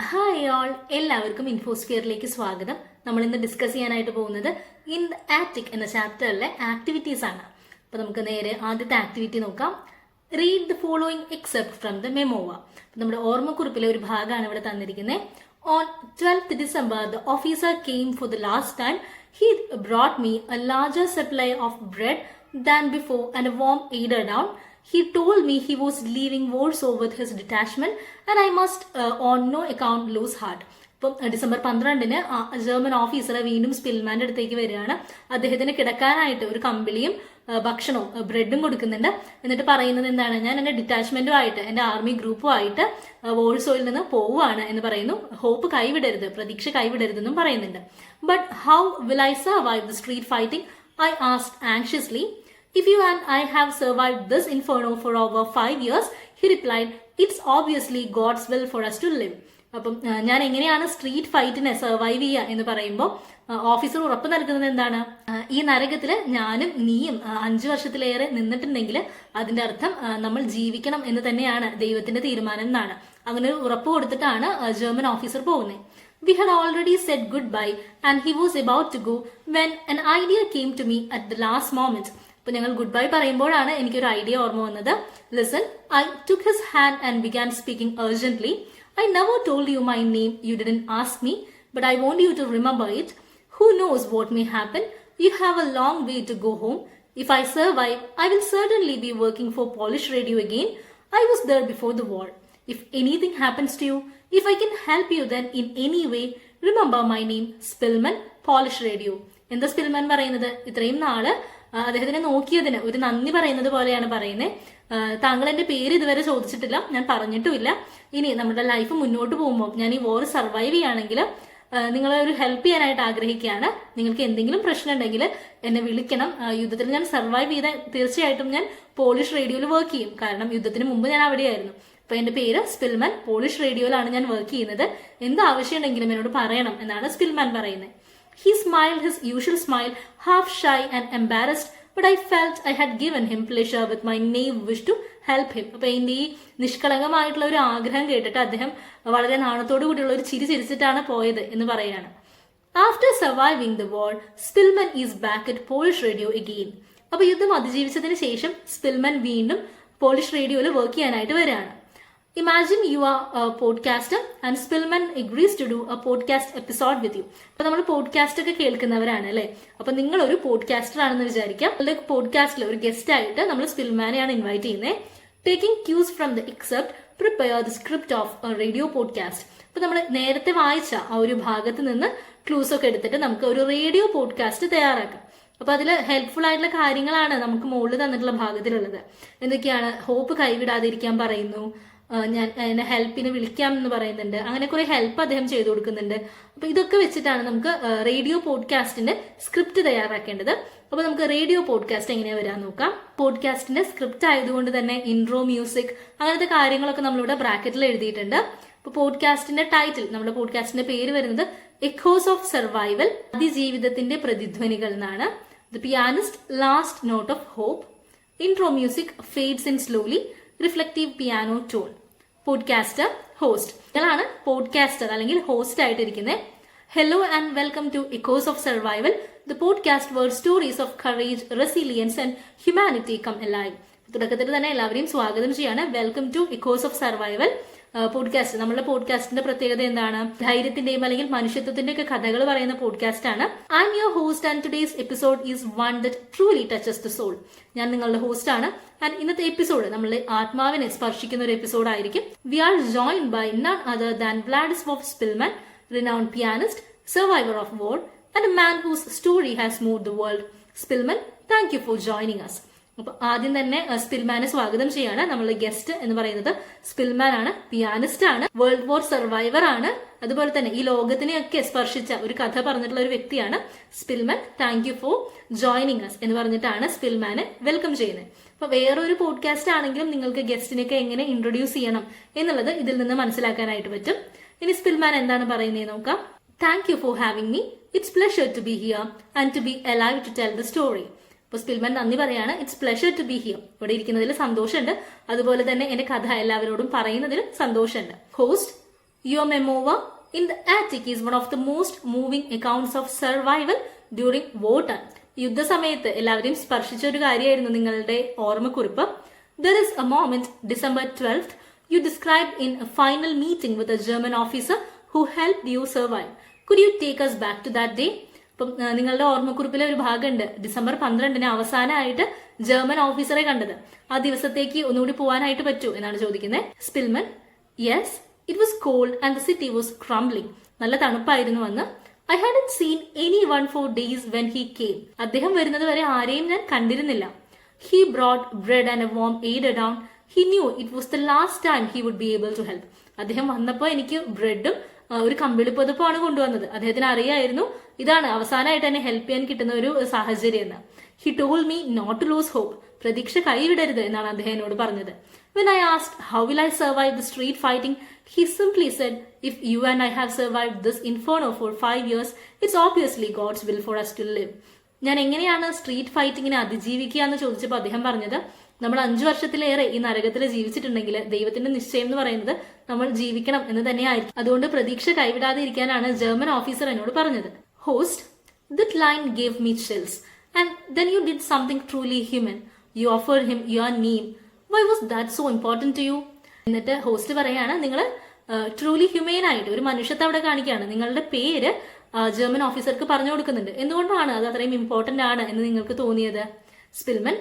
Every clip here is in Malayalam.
ഹായ് ഓൾ, എല്ലാവർക്കും ഇൻഫോസ്ഫിയറിലേക്ക് സ്വാഗതം. നമ്മൾ ഇന്ന് ഡിസ്കസ് ചെയ്യാനായിട്ട് പോകുന്നത് ഇൻ ദ ആറ്റിക് എന്ന ചാപ്റ്ററിലെ ആക്ടിവിറ്റീസ് ആണ്. അപ്പൊ നമുക്ക് നേരെ ആദ്യത്തെ ആക്ടിവിറ്റി നോക്കാം. Read the following except from the memoir. നമ്മുടെ ഓർമ്മക്കുറിപ്പിലെ ഒരു ഭാഗമാണ് ഇവിടെ തന്നിരിക്കുന്നത്. On 12th December, the officer came for the last time. He brought me a larger supply of bread than before and a warm eider down. He told me he was leaving Warsaw with his detachment and I must on no account lose heart. ഇപ്പം December 12-ന് ജർമ്മൻ ഓഫീസർ വീണ്ടും സ്പിൽമാന്റെ അടുത്തേക്ക് വരികയാണ്. അദ്ദേഹത്തിന് കിടക്കാനായിട്ട് ഒരു കമ്പിളിയും ഭക്ഷണവും ബ്രെഡും കൊടുക്കുന്നുണ്ട്. എന്നിട്ട് പറയുന്നത് എന്താണ്, ഞാൻ എന്റെ ഡിറ്റാച്ച്മെന്റുമായിട്ട് എന്റെ ആർമി ഗ്രൂപ്പുമായിട്ട് വോൾസോയിൽ നിന്ന് പോവുകയാണ് എന്ന് പറയുന്നു. ഹോപ്പ് കൈവിടരുത്, പ്രതീക്ഷ കൈവിടരുതെന്നും പറയുന്നുണ്ട്. But how will I survive the street fighting, I asked anxiously. If you and I have survived this inferno for over 5 years, he replied, it's obviously God's will for us to live. അപ്പം ഞാൻ എങ്ങനെയാണ് സ്ട്രീറ്റ് ഫൈറ്റിനെ സർവൈവ് ചെയ്യുക എന്ന് പറയുമ്പോൾ ഓഫീസർ ഉറപ്പ് നൽകുന്നത് എന്താണ്, ഈ നരകത്തില് ഞാനും നീയും 5 വർഷത്തിലേറെ നിന്നിട്ടുണ്ടെങ്കിൽ അതിന്റെ അർത്ഥം നമ്മൾ ജീവിക്കണം എന്ന് തന്നെയാണ് ദൈവത്തിന്റെ തീരുമാനം എന്നാണ്. അങ്ങനെ ഒരു ഉറപ്പ് കൊടുത്തിട്ടാണ് ജർമ്മൻ ഓഫീസർ പോകുന്നത്. We had already said goodbye and he was about to go when an idea came to me at the last moment. അപ്പൊ ഞങ്ങൾ ഗുഡ് ബൈ പറയുമ്പോഴാണ് എനിക്കൊരു ഐഡിയ ഓർമ്മ വന്നത്. Listen, I took his hand and began speaking urgently. I never told you my name, you didn't ask me, but I want you to remember it. Who knows what may happen? You have a long way to go home. If I survive, I will certainly be working for Polish radio again. I was there before the war. If anything happens to you, if I can help you then in any way, remember my name, Spillman, Polish radio. എന്താ സ്പിൽമാൻ പറയുന്നത്, ഇത്രയും നാള് അദ്ദേഹത്തിനെ നോക്കിയതിന് ഒരു നന്ദി പറയുന്നത് പോലെയാണ് പറയുന്നത്. താങ്കൾ എന്റെ പേര് ഇതുവരെ ചോദിച്ചിട്ടില്ല, ഞാൻ പറഞ്ഞിട്ടുമില്ല. ഇനി നമ്മുടെ ലൈഫ് മുന്നോട്ട് പോകുമ്പോൾ ഞാൻ ഈ വോർ സർവൈവ് ചെയ്യുകയാണെങ്കിൽ നിങ്ങളെ ഒരു ഹെൽപ്പ് ചെയ്യാനായിട്ട് ആഗ്രഹിക്കുകയാണ്. നിങ്ങൾക്ക് എന്തെങ്കിലും പ്രശ്നം ഉണ്ടെങ്കിൽ എന്നെ വിളിക്കണം. യുദ്ധത്തിൽ ഞാൻ സർവൈവ് ചെയ്ത തീർച്ചയായിട്ടും ഞാൻ പോളിഷ് റേഡിയോയിൽ വർക്ക് ചെയ്യും. കാരണം യുദ്ധത്തിന് മുമ്പ് ഞാൻ അവിടെയായിരുന്നു. അപ്പൊ എന്റെ പേര് സ്പിൽമാൻ, പോളിഷ് റേഡിയോയിലാണ് ഞാൻ വർക്ക് ചെയ്യുന്നത്. എന്ത് ആവശ്യം ഉണ്ടെങ്കിലും എന്നോട് പറയണം എന്നാണ് സ്പിൽമാൻ പറയുന്നത്. He smiled his usual smile, half shy and embarrassed, but I felt I had given him pleasure with my naive wish to help him. അപ്പൊ എന്റെ ഈ നിഷ്കളങ്കമായിട്ടുള്ള ഒരു ആഗ്രഹം കേട്ടിട്ട് അദ്ദേഹം വളരെ നാണത്തോടു കൂടിയുള്ള ഒരു ചിരി ചിരിച്ചിട്ടാണ് പോയത് എന്ന് പറയാണ്. After surviving the war, Spillman is back at Polish radio again. അപ്പൊ യുദ്ധം അതിജീവിച്ചതിന് ശേഷം സ്പിൽമൻ വീണ്ടും പോളിഷ് റേഡിയോയിൽ വർക്ക് ചെയ്യാനായിട്ട് വരികയാണ്. Imagine you are a podcaster and Spillman agrees to do a podcast episode with you. അപ്പൊ നമ്മൾ പോഡ്കാസ്റ്റ് ഒക്കെ കേൾക്കുന്നവരാണ് അല്ലെ. അപ്പൊ നിങ്ങൾ ഒരു പോഡ്കാസ്റ്റർ ആണെന്ന് വിചാരിക്കാം. പോഡ്കാസ്റ്റിൽ ഒരു ഗസ്റ്റ് ആയിട്ട് നമ്മൾ സ്പിൽമാനെയാണ് ഇൻവൈറ്റ് ചെയ്യുന്നത്. Taking cues from the excerpt, prepare the script of a radio podcast. അപ്പൊ നമ്മൾ നേരത്തെ വായിച്ച ആ ഒരു ഭാഗത്ത് നിന്ന് ക്ലൂസ് ഒക്കെ എടുത്തിട്ട് നമുക്ക് ഒരു റേഡിയോ പോഡ്കാസ്റ്റ് തയ്യാറാക്കാം. അപ്പൊ അതിൽ ഹെൽപ്ഫുൾ ആയിട്ടുള്ള കാര്യങ്ങളാണ് നമുക്ക് മുകളിൽ തന്നിട്ടുള്ള ഭാഗത്തിലുള്ളത്. എന്തൊക്കെയാണ്, ഹോപ്പ് കൈവിടാതിരിക്കാൻ പറയുന്നു, ഞാൻ എന്നെ ഹെൽപ്പിന് വിളിക്കാം എന്ന് പറയുന്നുണ്ട്. അങ്ങനെ കുറെ ഹെൽപ്പ് അദ്ദേഹം ചെയ്തു കൊടുക്കുന്നുണ്ട്. അപ്പൊ ഇതൊക്കെ വെച്ചിട്ടാണ് നമുക്ക് റേഡിയോ പോഡ്കാസ്റ്റിന്റെ സ്ക്രിപ്റ്റ് തയ്യാറാക്കേണ്ടത്. അപ്പൊ നമുക്ക് റേഡിയോ പോഡ്കാസ്റ്റ് എങ്ങനെയാ വരാൻ നോക്കാം. പോഡ്കാസ്റ്റിന്റെ സ്ക്രിപ്റ്റ് ആയതുകൊണ്ട് തന്നെ ഇൻട്രോ മ്യൂസിക് അങ്ങനത്തെ കാര്യങ്ങളൊക്കെ നമ്മളിവിടെ ബ്രാക്കറ്റിൽ എഴുതിയിട്ടുണ്ട്. അപ്പൊ പോഡ്കാസ്റ്റിന്റെ ടൈറ്റിൽ, നമ്മുടെ പോഡ്കാസ്റ്റിന്റെ പേര് വരുന്നത് എക്കോസ് ഓഫ് സർവൈവൽ, അതിജീവിതത്തിന്റെ പ്രതിധ്വനികൾ എന്നാണ്. The Pianist, last note of hope. Intro music fades in slowly, reflective piano tone. Podcaster, host. ഇതാണ് പോഡ്കാസ്റ്റർ അല്ലെങ്കിൽ ഹോസ്റ്റ് ആയിട്ടിരിക്കുന്നത്. Hello and welcome to Echoes of Survival, the podcast where stories of courage, resilience and humanity come alive. തുടക്കത്തിൽ തന്നെ എല്ലാവരെയും സ്വാഗതം ചെയ്യാണ്. Welcome to Echoes of Survival podcast. നമ്മുടെ പോഡ്കാസ്റ്റിന്റെ പ്രത്യേകത എന്താണ്, ധൈര്യത്തിന്റെയും അല്ലെങ്കിൽ മനുഷ്യത്വത്തിന്റെ ഒക്കെ കഥകൾ പറയുന്ന പോഡ്കാസ്റ്റ് ആണ്. I'm your host and today's episode is one that truly touches the soul. ഞാൻ നിങ്ങളുടെ ഹോസ്റ്റ് ആണ്. ആൻഡ് ഇന്നത്തെ എപ്പിസോഡ് നമ്മളുടെ ആത്മാവിനെ സ്പർശിക്കുന്ന ഒരു എപ്പിസോഡ് ആയിരിക്കും. We are joined by none other than Wladyslaw Szpilman, renowned pianist, survivor of war, and a man whose story has moved the world. Spillman, thank you for joining us. അപ്പൊ ആദ്യം തന്നെ സ്പിൽമാനെ സ്വാഗതം ചെയ്യാണ്. നമ്മളുടെ ഗസ്റ്റ് എന്ന് പറയുന്നത് സ്പിൽമാൻ ആണ്, പിയാനിസ്റ്റ് ആണ്, വേൾഡ് വാർ സർവൈവർ ആണ്, അതുപോലെ തന്നെ ഈ ലോകത്തിനെയൊക്കെ സ്പർശിച്ച ഒരു കഥ പറഞ്ഞിട്ടുള്ള ഒരു വ്യക്തിയാണ് Szpilman. Thank you for joining us എന്ന് പറഞ്ഞിട്ടാണ് സ്പിൽമാനെ വെൽക്കം ചെയ്യുന്നത്. അപ്പൊ വേറൊരു പോഡ്കാസ്റ്റ് ആണെങ്കിലും നിങ്ങൾക്ക് ഗസ്റ്റിനെയൊക്കെ എങ്ങനെ ഇൻട്രൊഡ്യൂസ് ചെയ്യണം എന്നുള്ളത് ഇതിൽ നിന്ന് മനസ്സിലാക്കാനായിട്ട് പറ്റും. ഇനി സ്പിൽമാൻ എന്താണ് പറയുന്നത് നോക്കാം. Thank you for having me, it's pleasure to be here and to be alive to tell the story. അപ്പൊ സ്പിൽമാൻ നന്ദി പറയാണ്. It's pleasure to be here, ഇവിടെ ഇരിക്കുന്നതിൽ സന്തോഷമുണ്ട്. അതുപോലെ തന്നെ എന്റെ കഥ എല്ലാവരോടും പറയുന്നതിൽ സന്തോഷമുണ്ട്. Host, Your memoir in the attic is one of the most moving accounts of survival during wartime. യുദ്ധസമയത്ത് എല്ലാവരെയും സ്പർശിച്ച ഒരു കാര്യമായിരുന്നു നിങ്ങളുടെ ഓർമ്മക്കുറിപ്പ്. There is a moment, December 12th, you described in a final meeting with a German officer who helped you survive. Could you take us back to that day? അപ്പം നിങ്ങളുടെ ഓർമ്മക്കുറിപ്പിലെ ഒരു ഭാഗമുണ്ട്, ഡിസംബർ 12 അവസാനമായിട്ട് ജർമ്മൻ ഓഫീസറെ കണ്ടത്. ആ ദിവസത്തേക്ക് ഒന്നുകൂടി പോകാനായിട്ട് പറ്റൂ എന്നാണ് ചോദിക്കുന്നത്. Szpilman: yes, it was cold and the city was crumbling. നല്ല തണുപ്പായിരുന്നു അന്ന്. I hadn't seen anyone for days when he came. അദ്ദേഹം വരുന്നത് വരെ ആരെയും ഞാൻ കണ്ടിരുന്നില്ല. He brought bread and a warm eiderdown. He knew it was the last time he would be able to help. അദ്ദേഹം വന്നപ്പോൾ എനിക്ക് ബ്രെഡും ഒരു കമ്പിളിപ്പുതപ്പാണ് കൊണ്ടുവന്നത്. അദ്ദേഹത്തിന് അറിയായിരുന്നു ഇതാണ് അവസാനമായിട്ട് എന്നെ ഹെൽപ്പ് ചെയ്യാൻ കിട്ടുന്ന ഒരു സാഹചര്യം എന്ന്. He told me not to lose hope. പ്രതീക്ഷ കൈവിടരുത് എന്നാണ് അദ്ദേഹം എന്നോട് പറഞ്ഞത്. When I asked how will I survive the street fighting, he simply said, if you and I have survived this inferno for 5 years, it's obviously God's will for us to live. ഞാൻ എങ്ങനെയാണ് സ്ട്രീറ്റ് ഫൈറ്റിങ്ങിനെ അതിജീവിക്കുക എന്ന് ചോദിച്ചപ്പോൾ അദ്ദേഹം പറഞ്ഞത്, നമ്മൾ 5 വർഷത്തിലേറെ ഈ നരകത്തിൽ ജീവിച്ചിട്ടുണ്ടെങ്കിൽ ദൈവത്തിന്റെ നിശ്ചയം എന്ന് പറയുന്നത് നമ്മൾ ജീവിക്കണം എന്ന് തന്നെയായിരിക്കും. അതുകൊണ്ട് പ്രതീക്ഷ കൈവിടാതെ ഇരിക്കാനാണ് ജർമ്മൻ ഓഫീസർ എന്നോട് പറഞ്ഞത്. Host: that line gave me chills. And then you did something truly human. You offered him your name. Why was that so important to you? എന്നിട്ട് ഹോസ്റ്റ് പറയാണ്, നിങ്ങൾ ട്രൂലി ഹ്യൂമെയിൻ ആയിട്ട് ഒരു മനുഷ്യത്തെ അവിടെ കാണിക്കുകയാണ്. നിങ്ങളുടെ പേര് ജർമ്മൻ ഓഫീസർക്ക് പറഞ്ഞു കൊടുക്കുന്നുണ്ട്. എന്തുകൊണ്ടാണ് അത് അത്രയും ഇമ്പോർട്ടന്റ് ആണ് എന്ന് നിങ്ങൾക്ക് തോന്നിയത്? Szpilman: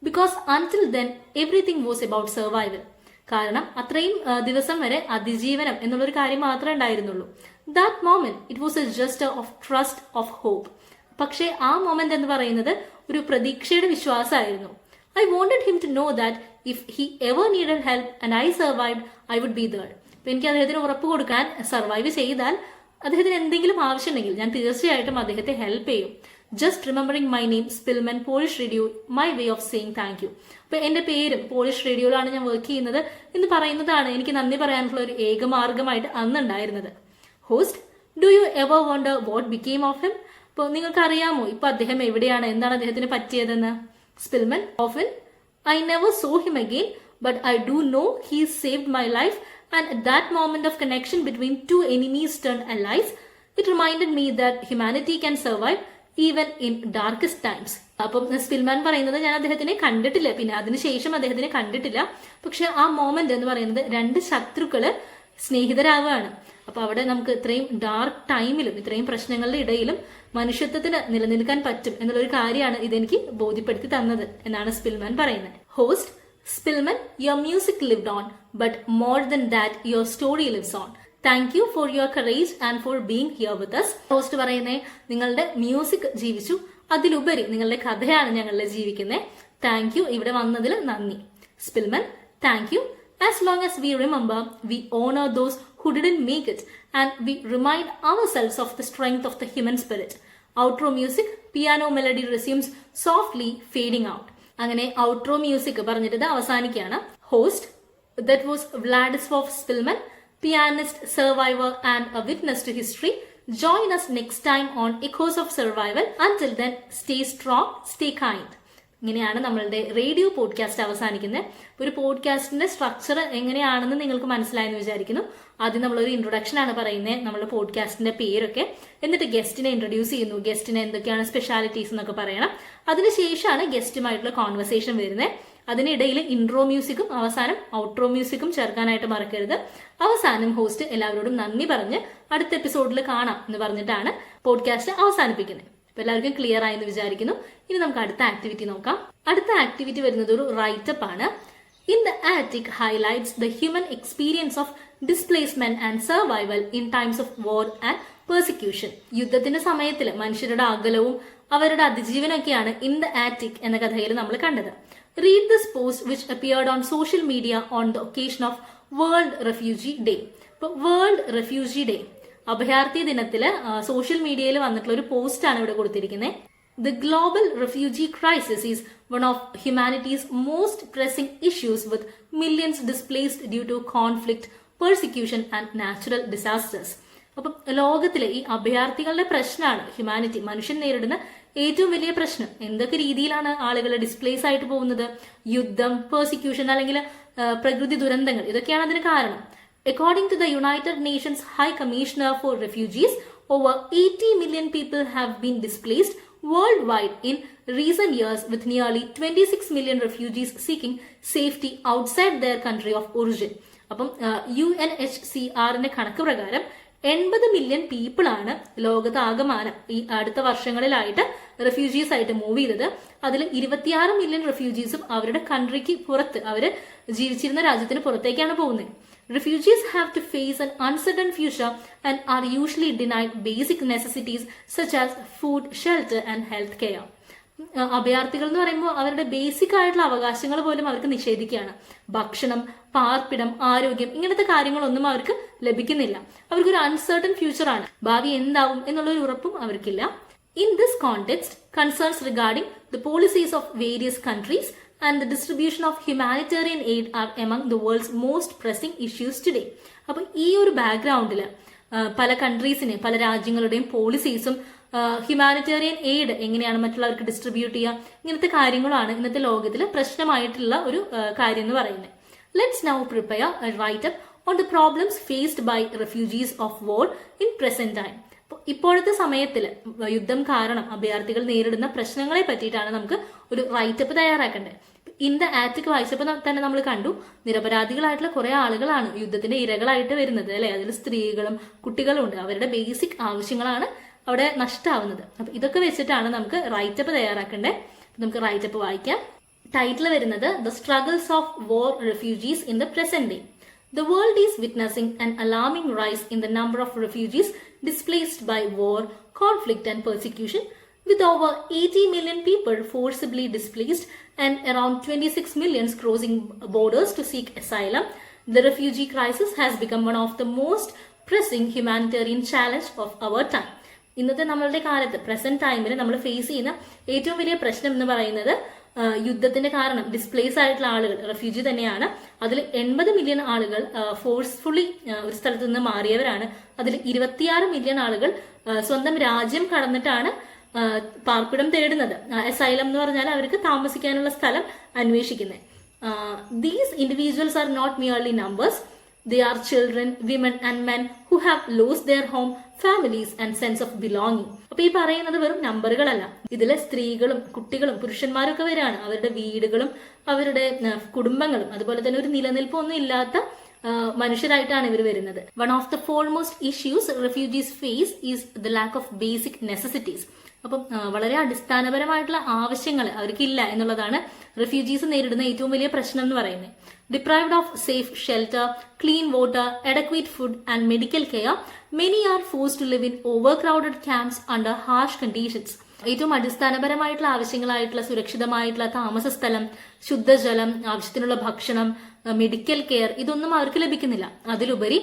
because until then everything was about survival. കാരണം അത്രയും ദിവസം വരെ അതിജീവനം എന്നുള്ളൊരു കാര്യം മാത്രമേ ഉണ്ടായിരുന്നുള്ളൂ. That moment it was a just of trust of hope. പക്ഷേ ആ മൊമെന്റ് എന്ന് പറയുന്നത് ഒരു പ്രതീക്ഷയുടെ വിശ്വാസമായിരുന്നു. I wanted him to know that if he ever needed help and I survived, I would be there. അപ്പൊ എനിക്ക് അദ്ദേഹത്തിന് ഉറപ്പ് കൊടുക്കാൻ, സർവൈവ് ചെയ്താൽ അദ്ദേഹത്തിന് എന്തെങ്കിലും ആവശ്യമുണ്ടെങ്കിൽ ഞാൻ തീർച്ചയായിട്ടും അദ്ദേഹത്തെ ഹെൽപ്പ് ചെയ്യും. Just remembering my name Szpilman Polish radio my way of saying thank you. അപ്പൊ എന്റെ പേരും പോളിഷ് റേഡിയോയിലാണ് ഞാൻ വർക്ക് ചെയ്യുന്നത് എന്ന് പറയുന്നതാണ് എനിക്ക് നന്ദി പറയാനുള്ള ഒരു ഏകമാർഗമായിട്ട് അന്നുണ്ടായിരുന്നത്. Host: do you ever wonder what became of him? അപ്പോൾ നിങ്ങൾക്ക് അറിയാമോ ഇപ്പൊ അദ്ദേഹം എവിടെയാണ്, എന്താണ് അദ്ദേഹത്തിന് പറ്റിയതെന്ന്? Spillman: often. I never saw him again, but I do know he saved my life, and at that moment of connection between two enemies turned allies, it reminded me that humanity can survive even in darkest times. അപ്പം സ്പിൽമാൻ പറയുന്നത്, ഞാൻ അദ്ദേഹത്തിനെ കണ്ടിട്ടില്ല, പിന്നെ അതിനുശേഷം അദ്ദേഹത്തിനെ കണ്ടിട്ടില്ല, പക്ഷെ ആ മോമെന്റ് എന്ന് പറയുന്നത് 2 ശത്രുക്കള് സ്നേഹിതരാവുകയാണ്. അപ്പൊ അവിടെ നമുക്ക് ഇത്രയും ഡാർക്ക് ടൈമിലും ഇത്രയും പ്രശ്നങ്ങളുടെ ഇടയിലും മനുഷ്യത്വത്തിന് നിലനിൽക്കാൻ പറ്റും എന്നുള്ളൊരു കാര്യമാണ് ഇതെനിക്ക് ബോധ്യപ്പെടുത്തി തന്നത് എന്നാണ് സ്പിൽമാൻ പറയുന്നത്. Host: Szpilman, your music lived on, but more than that your story lives on. Thank you for your courage and for being here with us. Host പറയുന്നേ, നിങ്ങളുടെ മ്യൂസിക് ജീവിച്ചു, അതിലുപരി നിങ്ങളുടെ കഥയാണ് ഞങ്ങളുടെ ജീവിക്കുന്നത്. താങ്ക് യു, ഇവിടെ വന്നതിൽ നന്ദി. Szpilman: thank you. As long as we remember, we honor those who didn't make it, and we remind ourselves of the strength of the human spirit. Outro music, piano melody resumes softly fading out. അങ്ങനെ ഔട്ട്രോ മ്യൂസിക് പറഞ്ഞിട്ട് അവസാനിക്കുകയാണ്. Host: that was Vladislav Spillman, pianist, survivor and a witness to history. Join us next time on Echoes of Survival. Until then, stay strong, stay kind. ഇങ്ങനെയാണ് നമ്മളുടെ റേഡിയോ പോഡ്കാസ്റ്റ് അവസാനിക്കുന്നത്. ഒരു പോഡ്കാസ്റ്റിന്റെ സ്ട്രക്ചർ എങ്ങനെയാണെന്ന് നിങ്ങൾക്ക് മനസ്സിലായെന്ന് വിചാരിക്കുന്നു. ആദ്യം നമ്മളൊരു ഇൻട്രൊഡക്ഷൻ ആണ് പറയുന്നത്, നമ്മുടെ പോഡ്കാസ്റ്റിന്റെ പേരൊക്കെ, എന്നിട്ട് ഗസ്റ്റിനെ ഇൻട്രൊഡ്യൂസ് ചെയ്യുന്നു, ഗസ്റ്റിന് എന്തൊക്കെയാണ് സ്പെഷ്യാലിറ്റീസ് എന്നൊക്കെ പറയണം. അതിനുശേഷമാണ് ഗസ്റ്റുമായിട്ടുള്ള കോൺവെർസേഷൻ വരുന്നത്. അതിനിടയിൽ ഇൻട്രോ മ്യൂസിക്കും അവസാനം ഔട്ട്രോ മ്യൂസിക്കും ചേർക്കാനായിട്ട് മറക്കരുത്. അവസാനം ഹോസ്റ്റ് എല്ലാവരോടും നന്ദി പറഞ്ഞ് അടുത്ത എപ്പിസോഡിൽ കാണാം എന്ന് പറഞ്ഞിട്ടാണ് പോഡ്കാസ്റ്റ് അവസാനിപ്പിക്കുന്നത്. അപ്പൊ എല്ലാവർക്കും ക്ലിയർ ആയെന്ന് വിചാരിക്കുന്നു. ഇനി നമുക്ക് അടുത്ത ആക്ടിവിറ്റി നോക്കാം. അടുത്ത ആക്ടിവിറ്റി വരുന്നത് ഒരു റൈറ്റപ്പ് ആണ്. In the attic highlights the human experience of displacement and survival in times of war and persecution. യുദ്ധത്തിന്റെ സമയത്തിൽ മനുഷ്യരുടെ അകലവും അവരുടെ അതിജീവനമൊക്കെയാണ് ഇൻ ദ ആറ്റിക് എന്ന കഥയിൽ നമ്മൾ കണ്ടത്. Read this post which appeared on social media on the occasion of world refugee day. ഇപ്പൊ വേൾഡ് റെഫ്യൂജി ഡേ, അഭയാർത്ഥി ദിനത്തില് സോഷ്യൽ മീഡിയയിൽ വന്നിട്ടുള്ള ഒരു പോസ്റ്റ് ആണ് ഇവിടെ കൊടുത്തിരിക്കുന്നത്. The global refugee crisis is one of humanity's most pressing issues, with millions displaced due to conflict, persecution and natural disasters. അപ്പം ലോകത്തിലെ ഈ അഭയാർത്ഥികളുടെ പ്രശ്നമാണ് ഹ്യൂമാനിറ്റി, മനുഷ്യൻ നേരിടുന്ന ഏറ്റവും വലിയ പ്രശ്നം. എന്തൊക്കെ രീതിയിലാണ് ആളുകൾ ഡിസ്പ്ലേസ് ആയിട്ട് പോകുന്നത്? യുദ്ധം, പെർസിക്യൂഷൻ അല്ലെങ്കിൽ പ്രകൃതി ദുരന്തങ്ങൾ, ഇതൊക്കെയാണ് അതിന് കാരണം. According to the United Nations High Commissioner for Refugees, over 80 million people have been displaced worldwide in recent years, with nearly 26 million refugees seeking safety outside their country of origin. അപ്പം UNHCRന്റെ കണക്ക് പ്രകാരം 80 മില്യൺ പീപ്പിൾ ആണ് ലോകത്താകമാനം ഈ അടുത്ത വർഷങ്ങളിലായിട്ട് റെഫ്യൂജീസ് ആയിട്ട് മൂവ് ചെയ്തത്. അതിൽ 26 മില്യൺ റെഫ്യൂജീസും അവരുടെ കൺട്രിക്ക് പുറത്ത്, അവര് ജീവിച്ചിരുന്ന രാജ്യത്തിന് പുറത്തേക്കാണ് പോകുന്നത്. Refugees have to face an uncertain future and are usually denied basic necessities such as food, shelter and health care. അഭയാർത്ഥികൾ എന്ന് പറയുമ്പോൾ അവരുടെ ബേസിക് ആയിട്ടുള്ള അവകാശങ്ങൾ പോലും അവർക്ക് നിഷേധിക്കുകയാണ്. ഭക്ഷണം, പാർപ്പിടം, ആരോഗ്യം, ഇങ്ങനത്തെ കാര്യങ്ങളൊന്നും അവർക്ക് ലഭിക്കുന്നില്ല. അവർക്കൊരു അൺസർട്ടൺ ഫ്യൂച്ചർ ആണ്. ഭാവി എന്താവും എന്നുള്ളൊരു ഉറപ്പും അവർക്കില്ല. In this context, concerns regarding the policies of various countries and the distribution of humanitarian aid are among the world's most pressing issues today. അപ്പോൾ ഈ ഒരു ബാക്ക്ഗ്രൗണ്ടിൽ പല കൺട്രീസിന്, പല രാജ്യങ്ങളുടെയും പോളിസീസും ഹ്യൂമാനിറ്റേറിയൻ എയ്ഡ് എങ്ങനെയാണ് മറ്റുള്ളവർക്ക് ഡിസ്ട്രിബ്യൂട്ട് ചെയ്യുക, ഇങ്ങനത്തെ കാര്യങ്ങളാണ് ഇന്നത്തെ ലോകത്തിൽ പ്രശ്നമായിട്ടുള്ള ഒരു കാര്യം എന്ന് പറയുന്നത്. Let's now prepare a write up on the problems faced by refugees of war in present time. ഇപ്പോഴത്തെ സമയത്തിൽ യുദ്ധം കാരണം അഭയാർത്ഥികൾ നേരിടുന്ന പ്രശ്നങ്ങളെ പറ്റിയിട്ടാണ് നമുക്ക് ഒരു റൈറ്റപ്പ് തയ്യാറാക്കേണ്ടത്. ഇൻ ദ ആറ്റിക് വായിച്ചപ്പോൾ തന്നെ നമ്മൾ കണ്ടു, നിരപരാധികളായിട്ടുള്ള കുറെ ആളുകളാണ് യുദ്ധത്തിന്റെ ഇരകളായിട്ട് വരുന്നത്, അല്ലെ? അതിൽ സ്ത്രീകളും കുട്ടികളും ഉണ്ട്. അവരുടെ ബേസിക് ആവശ്യങ്ങളാണ് അവിടെ നഷ്ടമാവുന്നത്. അപ്പൊ ഇതൊക്കെ വെച്ചിട്ടാണ് നമുക്ക് റൈറ്റപ്പ് തയ്യാറാക്കേണ്ടത്. നമുക്ക് റൈറ്റപ്പ് വായിക്കാം. ടൈറ്റിൽ വരുന്നത് the struggles of war refugees in the present day. The world is witnessing an alarming rise in the number of refugees displaced by war, conflict and persecution, with over 80 million people forcibly displaced and around 26 million crossing borders to seek asylum. The refugee crisis has become one of the most pressing humanitarian challenge of our time. ഇന്നത്തെ നമ്മളുടെ കാലത്ത് പ്രസന്റ് ടൈമിൽ നമ്മൾ ഫേസ് ചെയ്യുന്ന ഏറ്റവും വലിയ പ്രശ്നം എന്ന് പറയുന്നത് യുദ്ധത്തിന്റെ കാരണം ഡിസ്പ്ലേസ് ആയിട്ടുള്ള ആളുകൾ, റെഫ്യൂജി തന്നെയാണ്. അതിൽ 80 മില്യൺ ആളുകൾ ഫോഴ്സ്ഫുള്ളി ഒരു സ്ഥലത്ത് നിന്ന് മാറിയവരാണ്. അതിൽ 26 മില്യൺ ആളുകൾ സ്വന്തം രാജ്യം കടന്നിട്ടാണ് പാർപ്പിടം തേടുന്നത്. അസൈലം എന്ന് പറഞ്ഞാൽ അവർക്ക് താമസിക്കാനുള്ള സ്ഥലം അന്വേഷിക്കുന്നത്. These individuals are not merely numbers. They are children, women and men who have lost their home, families and sense of belonging. അപ്പൊ ഈ പറയുന്നത് വെറും നമ്പറുകളല്ല. ഇതിലെ സ്ത്രീകളും കുട്ടികളും പുരുഷന്മാരും ഒക്കെ വരാണ്. അവരുടെ വീടുകളും അവരുടെ കുടുംബങ്ങളും അതുപോലെ തന്നെ ഒരു നിലനിൽപ്പൊന്നും ഇല്ലാത്ത മനുഷ്യരായിട്ടാണ് ഇവർ വരുന്നത്. One of the foremost issues refugees face is the lack of basic necessities. അപ്പം വളരെ അടിസ്ഥാനപരമായിട്ടുള്ള ആവശ്യങ്ങൾ അവർക്കില്ല എന്നുള്ളതാണ് റെഫ്യൂജീസ് നേരിടുന്ന ഏറ്റവും വലിയ പ്രശ്നം എന്ന് പറയുന്നത്. Deprived of safe shelter, clean water, adequate food and medical care, many are forced to live in overcrowded camps under harsh conditions. ഏറ്റവും അടിസ്ഥാനപരമായിട്ടുള്ള ആവശ്യങ്ങളായിട്ടുള്ള സുരക്ഷിതമായിട്ടുള്ള താമസ സ്ഥലം, ശുദ്ധജലം, ആവശ്യത്തിനുള്ള ഭക്ഷണം, മെഡിക്കൽ കെയർ, ഇതൊന്നും അവർക്ക് ലഭിക്കുന്നില്ല. അതിലുപരി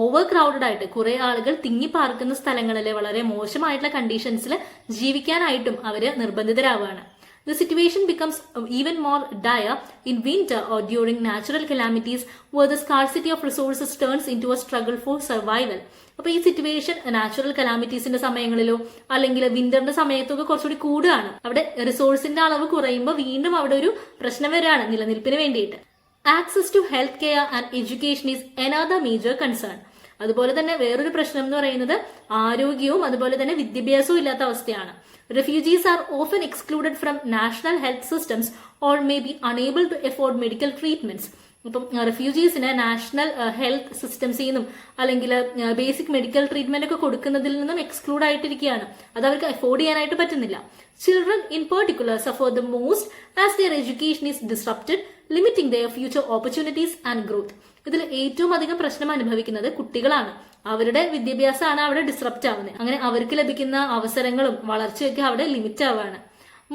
ഓവർ ക്രൗഡഡ് ആയിട്ട് കുറെ ആളുകൾ തിങ്ങിപ്പാർക്കുന്ന സ്ഥലങ്ങളിലെ വളരെ മോശമായിട്ടുള്ള കണ്ടീഷൻസിൽ ജീവിക്കാനായിട്ടും അവര് നിർബന്ധിതരാവുകയാണ്. The situation becomes even more dire in winter or during natural calamities, where the scarcity of resources turns into a struggle for survival. അപ്പോൾ ഈ സിറ്റുവേഷൻ നാച്ചുറൽ കലാമിറ്റീസിന്റെ സമയങ്ങളിലോ അല്ലെങ്കിൽ വിന്ററിന്റെ സമയത്തൊക്കെ കുറച്ചുകൂടി കൂടുകയാണ്. അവിടെ റിസോഴ്സിന്റെ അളവ് കുറയുമ്പോൾ വീണ്ടും അവിടെ ഒരു പ്രശ്നം വരികയാണ് നിലനിൽപ്പിന് വേണ്ടിയിട്ട്. Access to health care and education is another major concern. അതുപോലെ തന്നെ വേറൊരു പ്രശ്നം എന്ന് പറയുന്നത് ആരോഗ്യവും അതുപോലെ തന്നെ വിദ്യാഭ്യാസവും ഇല്ലാത്ത അവസ്ഥയാണ്. Refugees are often excluded from national health systems or may be unable to afford medical treatments. ഇപ്പം റെഫ്യൂജീസിന് നാഷണൽ ഹെൽത്ത് സിസ്റ്റംസിൽ നിന്നും അല്ലെങ്കിൽ ബേസിക് മെഡിക്കൽ ട്രീറ്റ്മെന്റ് ഒക്കെ കൊടുക്കുന്നതിൽ നിന്നും എക്സ്ക്ലൂഡ് ആയിട്ടിരിക്കുകയാണ്. അത് അവർക്ക് അഫോർഡ് ചെയ്യാനായിട്ട് പറ്റുന്നില്ല. Children in particular suffer the most as their education is disrupted, limiting their future opportunities and growth. ഇതിൽ ഏറ്റവും അധികം പ്രശ്നം അനുഭവിക്കുന്നത് കുട്ടികളാണ്. അവരുടെ വിദ്യാഭ്യാസമാണ് അവിടെ ഡിസ്റപ്റ്റ് ആവുന്നത്. അങ്ങനെ അവർക്ക് ലഭിക്കുന്ന അവസരങ്ങളും വളർച്ചയൊക്കെ അവിടെ ലിമിറ്റ് ആവുകയാണ്.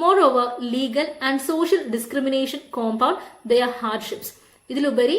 Moreover, legal and social discrimination compound their hardships. ഇതിലുപരി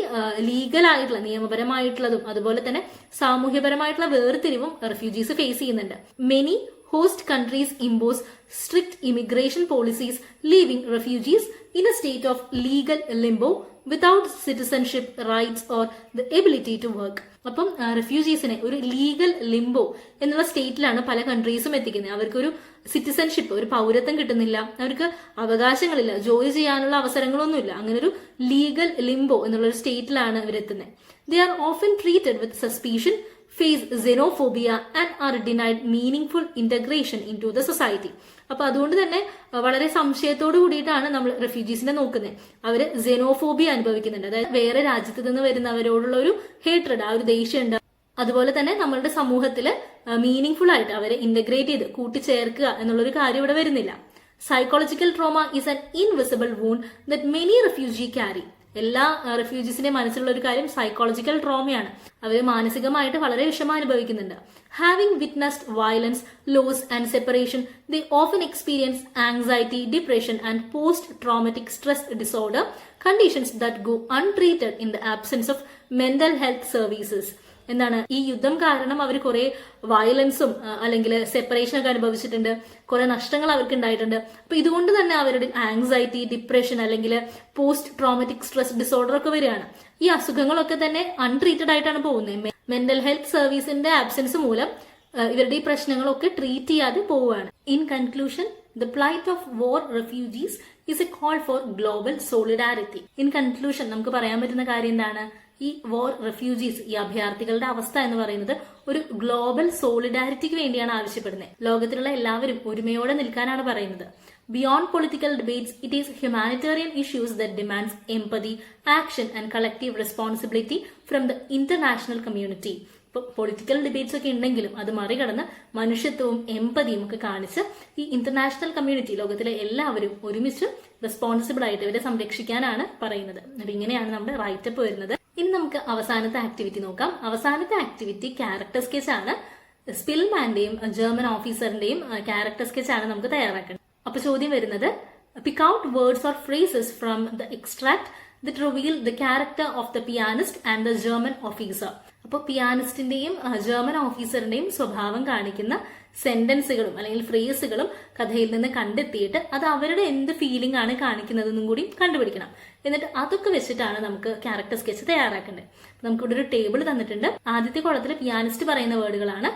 ലീഗലായിട്ടുള്ള നിയമപരമായിട്ടുള്ളതും അതുപോലെ തന്നെ സാമൂഹ്യപരമായിട്ടുള്ള വേർതിരിവും റെഫ്യൂജീസ് ഫേസ് ചെയ്യുന്നുണ്ട്. Many host countries impose strict immigration policies, leaving refugees in a state of legal limbo without citizenship rights or the ability to work. അപ്പം റെഫ്യൂജീസിനെ ഒരു ലീഗൽ ലിംബോ എന്നുള്ള സ്റ്റേറ്റിലാണ് പല കൺട്രീസും എത്തിക്കുന്നത്. അവർക്കൊരു സിറ്റിസൺഷിപ്പ്, ഒരു പൗരത്വം കിട്ടുന്നില്ല, അവർക്ക് അവകാശങ്ങളില്ല, ജോലി ചെയ്യാനുള്ള അവസരങ്ങളൊന്നുമില്ല. അങ്ങനെ ഒരു ലീഗൽ ലിംബോ എന്നുള്ള ഒരു സ്റ്റേറ്റിലാണ് ഇവരെത്തുന്നത്. They are often treated with suspicion, face xenophobia and are denied meaningful integration into the society. അപ്പൊ അതുകൊണ്ട് തന്നെ വളരെ സംശയത്തോടു കൂടിയിട്ടാണ് നമ്മൾ റെഫ്യൂജീസിനെ നോക്കുന്നത്. അവര് xenophobia അനുഭവിക്കുന്നുണ്ട്, അതായത് വേറെ രാജ്യത്ത് നിന്ന് വരുന്നവരോടുള്ള ഒരു ഹേട്രഡ്, ആ ഒരു ദേഷ്യമുണ്ട്. അതുപോലെ തന്നെ നമ്മളുടെ സമൂഹത്തിൽ മീനിങ് ആയിട്ട് അവരെ ഇന്റഗ്രേറ്റ് ചെയ്ത് കൂട്ടിച്ചേർക്കുക എന്നുള്ളൊരു കാര്യം ഇവിടെ വരുന്നില്ല. Psychological trauma is an invisible wound that many refugee carry. എല്ലാ റെഫ്യൂജീസിന്റെ മനസ്സിലുള്ള ഒരു കാര്യം സൈക്കോളജിക്കൽ ട്രോമയാണ്. അവർ മാനസികമായിട്ട് വളരെ വിഷമം അനുഭവിക്കുന്നുണ്ട്. Having witnessed violence, loss and separation, they often experience anxiety, depression and post traumatic stress disorder, conditions that go untreated in the absence of mental health services. എന്താണ്, ഈ യുദ്ധം കാരണം അവർ കുറെ വയലൻസും അല്ലെങ്കിൽ സെപ്പറേഷൻ ഒക്കെ അനുഭവിച്ചിട്ടുണ്ട്, കുറെ നഷ്ടങ്ങൾ അവർക്ക് ഉണ്ടായിട്ടുണ്ട്. അപ്പൊ ഇതുകൊണ്ട് തന്നെ അവരുടെ ആങ്സൈറ്റി, ഡിപ്രഷൻ അല്ലെങ്കിൽ പോസ്റ്റ് ട്രോമാറ്റിക് സ്ട്രെസ് ഡിസോർഡർ ഒക്കെ വരികയാണ്. ഈ അസുഖങ്ങളൊക്കെ തന്നെ അൺട്രീറ്റഡ് ആയിട്ടാണ് പോകുന്നത്. മെന്റൽ ഹെൽത്ത് സർവീസിന്റെ ആബ്സെൻസ് മൂലം ഇവരുടെ ഈ പ്രശ്നങ്ങളൊക്കെ ട്രീറ്റ് ചെയ്യാതെ പോവുകയാണ്. In conclusion, the plight of war refugees is a call for global solidarity. In conclusion, നമുക്ക് പറയാൻ പറ്റുന്ന കാര്യം എന്താണ്? ഈ വോർ റെഫ്യൂജീസ്, ഈ അഭയാർത്ഥികളുടെ അവസ്ഥ എന്ന് പറയുന്നത് ഒരു ഗ്ലോബൽ സോളിഡാരിറ്റിക്ക് വേണ്ടിയാണ് ആവശ്യപ്പെടുന്നത്. ലോകത്തിലുള്ള എല്ലാവരും ഒരുമയോടെ നിൽക്കാനാണ് പറയുന്നത്. Beyond political debates, it is humanitarian issues that demands empathy, action and collective responsibility from the international community. ഇപ്പൊ പൊളിറ്റിക്കൽ ഡിബേറ്റ്സ് ഒക്കെ ഉണ്ടെങ്കിലും അത് മറികടന്ന് മനുഷ്യത്വവും എംപതിയും ഒക്കെ കാണിച്ച് ഈ ഇന്റർനാഷണൽ കമ്മ്യൂണിറ്റി, ലോകത്തിലെ എല്ലാവരും ഒരുമിച്ച് റെസ്പോൺസിബിൾ ആയിട്ട് ഇവരെ സംരക്ഷിക്കാനാണ് പറയുന്നത്. അപ്പൊ ഇങ്ങനെയാണ് നമ്മുടെ റൈറ്റപ്പ് വരുന്നത്. ഇനി നമുക്ക് അവസാനത്തെ ആക്ടിവിറ്റി നോക്കാം. അവസാനത്തെ ആക്ടിവിറ്റി ക്യാരക്ടർ സ്കെച്ച് ആണ്. സ്പിൽമാന്റെയും ജർമ്മൻ ഓഫീസറിന്റെയും ക്യാരക്ടർ സ്കെച്ച് ആണ് നമുക്ക് തയ്യാറാക്കുന്നത്. അപ്പൊ ചോദ്യം വരുന്നത്, pick out words or phrases from the extract that reveal the character of the pianist and the German officer. അപ്പോൾ പിയാനിസ്റ്റിന്റെയും ജർമ്മൻ ഓഫീസറിന്റെയും സ്വഭാവം കാണിക്കുന്ന സെന്റൻസുകളും അല്ലെങ്കിൽ ഫ്രേസുകളും കഥയിൽ നിന്ന് കണ്ടെത്തിയിട്ട് അത് അവരുടെ എന്ത് ഫീലിംഗ് ആണ് കാണിക്കുന്നതെന്നും കൂടി കണ്ടുപിടിക്കണം. എന്നിട്ട് അതൊക്കെ വെച്ചിട്ടാണ് നമുക്ക് ക്യാരക്ടർ സ്കെച്ച് തയ്യാറാക്കേണ്ടത്. നമുക്കിവിടെ ഒരു ടേബിൾ തന്നിട്ടുണ്ട്. ആദ്യത്തെ കോളത്തിൽ പിയാനിസ്റ്റ് പറയുന്ന വേർഡുകളാണ്.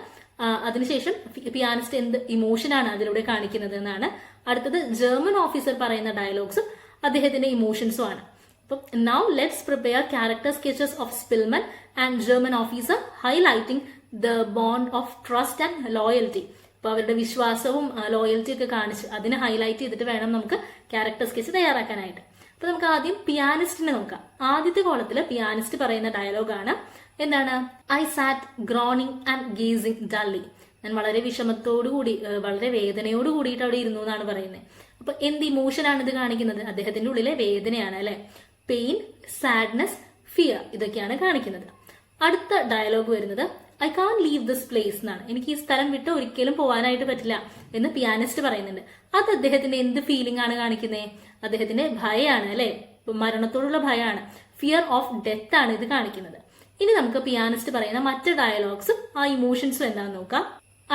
അതിനുശേഷം പിയാനിസ്റ്റ് എന്ത് ഇമോഷനാണ് അതിലൂടെ കാണിക്കുന്നത് എന്നാണ്. അടുത്തത് ജർമ്മൻ ഓഫീസർ പറയുന്ന ഡയലോഗ്സും അദ്ദേഹത്തിന്റെ ഇമോഷൻസും ആണ്. Now let's prepare character sketches of Spillman and German officer highlighting the bond of trust and loyalty. അപ്പോൾ അവരുടെ വിശ്വാസവും ലോയൽറ്റി ഒക്കെ കാണിച്ച് അതിനെ ഹൈലൈറ്റ് ചെയ്തിട്ട് വേണം നമുക്ക് ക്യാരക്ടർ സ്കെച്ച് തയ്യാറാക്കാനായിട്ട്. അപ്പൊ നമുക്ക് ആദ്യം പിയാനിസ്റ്റിനെ നോക്കാം. ആദ്യത്തെ കോളത്തിൽ പിയാനിസ്റ്റ് പറയുന്ന ഡയലോഗാണ്. എന്താണ്? I sat groaning and gazing dully. ഞാൻ വളരെ വിഷമത്തോടുകൂടി, വളരെ വേദനയോട് കൂടിയിട്ട് അവിടെ ഇരുന്നു എന്നാണ് പറയുന്നത്. അപ്പൊ എന്ത് ഇമോഷനാണ് ഇത് കാണിക്കുന്നത്? അദ്ദേഹത്തിന്റെ ഉള്ളിലെ വേദനയാണ് അല്ലെ. പെയിൻ, സാഡ്നെസ്, ഫിയർ, ഇതൊക്കെയാണ് കാണിക്കുന്നത്. അടുത്ത ഡയലോഗ് വരുന്നത് I can leave this place എന്നാണ്. എനിക്ക് ഈ സ്ഥലം വിട്ട് ഒരിക്കലും പോകാനായിട്ട് പറ്റില്ല എന്ന് പിയാനിസ്റ്റ് പറയുന്നുണ്ട്. അത് അദ്ദേഹത്തിന്റെ എന്ത് ഫീലിംഗ് ആണ് കാണിക്കുന്നത്? അദ്ദേഹത്തിന്റെ ഭയമാണ് അല്ലെ, മരണത്തോടുള്ള ഭയമാണ്. ഫിയർ ഓഫ് ഡെത്ത് ആണ് ഇത് കാണിക്കുന്നത്. ഇനി നമുക്ക് പിയാനിസ്റ്റ് പറയുന്ന മറ്റ് ഡയലോഗ്സും ആ ഇമോഷൻസും എന്താണെന്ന് നോക്കാം.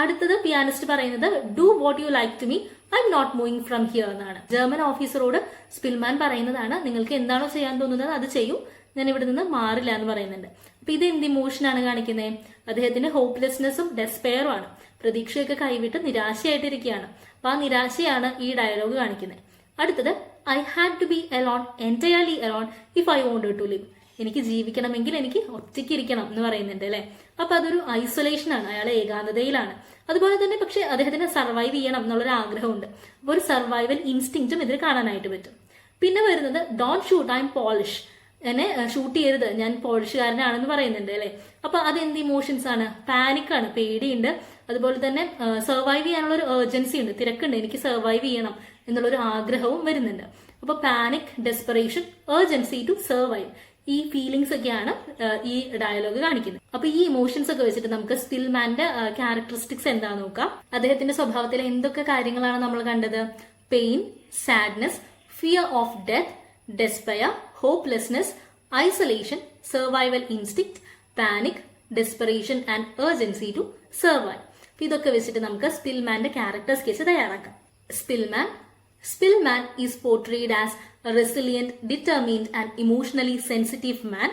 അടുത്തത് പിയാനിസ്റ്റ് പറയുന്നത് do what you like to me, I'm not moving from here എന്നാണ്. ജർമ്മൻ ഓഫീസറോട് സ്പിൽമാൻ പറയുന്നതാണ്, നിങ്ങൾക്ക് എന്താണോ ചെയ്യാൻ തോന്നുന്നത് അത് ചെയ്യൂ, ഞാൻ ഇവിടെ നിന്ന് മാറില്ല എന്ന് പറയുന്നുണ്ട്. അപ്പൊ ഇത് എന്ത് ഇമോഷനാണ് കാണിക്കുന്നത്? അദ്ദേഹത്തിന്റെ ഹോപ്പ്ലെസ്നെസ്സും ഡെസ്പെയറും ആണ്. പ്രതീക്ഷയൊക്കെ കൈവിട്ട് നിരാശയായിട്ടിരിക്കുകയാണ്. അപ്പൊ ആ നിരാശയാണ് ഈ ഡയലോഗ് കാണിക്കുന്നത്. അടുത്തത് I had to be alone, entirely alone if I wanted to live. എനിക്ക് ജീവിക്കണമെങ്കിൽ എനിക്ക് ഒറ്റയ്ക്ക് ഇരിക്കണം എന്ന് പറയുന്നുണ്ട് അല്ലെ. അപ്പൊ അതൊരു ഐസൊലേഷൻ ആണ്, അയാളെ ഏകാന്തതയിലാണ്. അതുപോലെ തന്നെ പക്ഷെ അദ്ദേഹത്തിന് സർവൈവ് ചെയ്യണം എന്നുള്ളൊരു ആഗ്രഹമുണ്ട്. അപ്പൊ ഒരു സർവൈവൽ ഇൻസ്റ്റിങ്റ്റും ഇതിൽ കാണാനായിട്ട് പറ്റും. പിന്നെ വരുന്നത് don't shoot, I M polish. എന്നെ ഷൂട്ട് ചെയ്യരുത്, ഞാൻ പോളിഷുകാരനാണെന്ന് പറയുന്നുണ്ട് അല്ലെ. അപ്പൊ അതെന്ത് ഇമോഷൻസ് ആണ്? പാനിക്കാണ്, പേടിയുണ്ട്. അതുപോലെ തന്നെ സർവൈവ് ചെയ്യാനുള്ള ഒരു ഏർജൻസി ഉണ്ട്, തിരക്കുണ്ട്, എനിക്ക് സർവൈവ് ചെയ്യണം എന്നുള്ളൊരു ആഗ്രഹവും വരുന്നുണ്ട്. അപ്പൊ panic, desperation, urgency to survive, ഈ ഫീലിങ്സ് ഒക്കെയാണ് ഈ ഡയലോഗ് കാണിക്കുന്നത്. അപ്പൊ ഈ ഇമോഷൻസ് ഒക്കെ വെച്ചിട്ട് നമുക്ക് സ്പിൽമാന്റെ ക്യാരക്ടറിസ്റ്റിക്സ് എന്താന്ന് നോക്കാം. അദ്ദേഹത്തിന്റെ സ്വഭാവത്തിലെ എന്തൊക്കെ കാര്യങ്ങളാണ് നമ്മൾ കണ്ടത്? Pain, sadness, fear of death, despair, hopelessness, isolation, survival instinct, panic, desperation and urgency to survive. ഇതൊക്കെ വെച്ചിട്ട് നമുക്ക് സ്പിൽമാന്റെ ക്യാരക്ടർ സ്കെച്ച് തയ്യാറാക്കാം. Spillman is portrayed as a resilient, determined and emotionally sensitive man.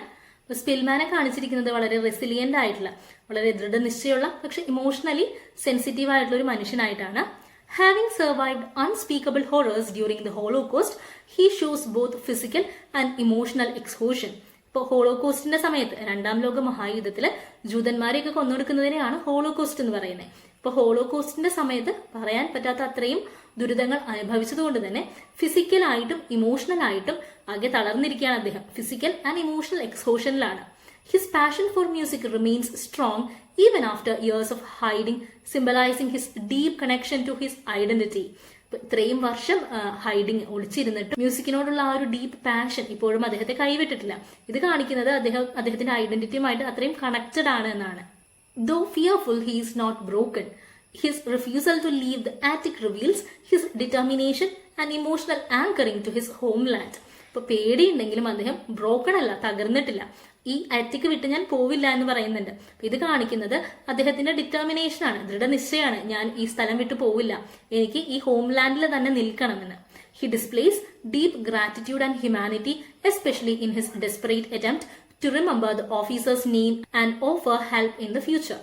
സ്പിൽമാനെ കാണിച്ചിരിക്കുന്നത് വളരെ റെസിലിയന്റ് ആയിട്ടുള്ള, വളരെ ദൃഢനിശ്ചയമുള്ള പക്ഷെ ഇമോഷണലി സെൻസിറ്റീവ് ആയിട്ടുള്ള ഒരു മനുഷ്യനായിട്ടാണ്. Having survived unspeakable horrors during the Holocaust, he shows both physical and emotional exhaustion. ഇപ്പോൾ ഹോളോകോസ്റ്റിന്റെ സമയത്ത് 2ാം ലോക മഹായുദ്ധത്തില് ജൂതന്മാരെയൊക്കെ കൊന്നൊടുക്കുന്നതിനെയാണ് ഹോളോകോസ്റ്റ് എന്ന് പറയുന്നത്. ഇപ്പോൾ ഹോളോകോസ്റ്റിന്റെ സമയത്ത് പറയാൻ പറ്റാത്ത അത്രയും ദുരിതങ്ങൾ അനുഭവിച്ചതുകൊണ്ട് തന്നെ ഫിസിക്കലായിട്ടും ഇമോഷണലായിട്ടും ആകെ തളർന്നിരിക്കുകയാണ് അദ്ദേഹം. ഫിസിക്കൽ ആൻഡ് ഇമോഷണൽ എക്സ്ഹോഷനിലാണ്. His passion for music remains strong even after years of hiding, symbolizing his deep connection to his identity. ഇത്രയും വർഷം ഒളിച്ചിരുന്നിട്ട് മ്യൂസിക്കിനോടുള്ള ആ ഒരു ഡീപ്പ് പാഷൻ ഇപ്പോഴും അദ്ദേഹത്തെ കൈവിട്ടിട്ടില്ല. ഇത് കാണിക്കുന്നത് അദ്ദേഹത്തിന്റെ ഐഡന്റിറ്റിയുമായിട്ട് അത്രയും കണക്റ്റഡ് ആണ് എന്നാണ്. Though fearful, he is not broken. His refusal to leave the attic reveals his determination and emotional anchoring to his homeland. ഇപ്പൊ പേടിയുണ്ടെങ്കിലും അദ്ദേഹം ബ്രോക്കൺ അല്ല, തകർന്നിട്ടില്ല. ഈ അറ്റിക്ക് വിട്ട് ഞാൻ പോവില്ല എന്ന് പറയുന്നുണ്ട്. ഇത് കാണിക്കുന്നത് അദ്ദേഹത്തിന്റെ ഡിറ്റർമിനേഷൻ ആണ്, ദൃഢനിശ്ചയാണ്. ഞാൻ ഈ സ്ഥലം വിട്ടു പോവില്ല, എനിക്ക് ഈ ഹോംലാൻഡിൽ തന്നെ നിൽക്കണമെന്ന്. He displays deep gratitude and humanity, especially in his desperate attempt to remember the officer's name and offer help in the future.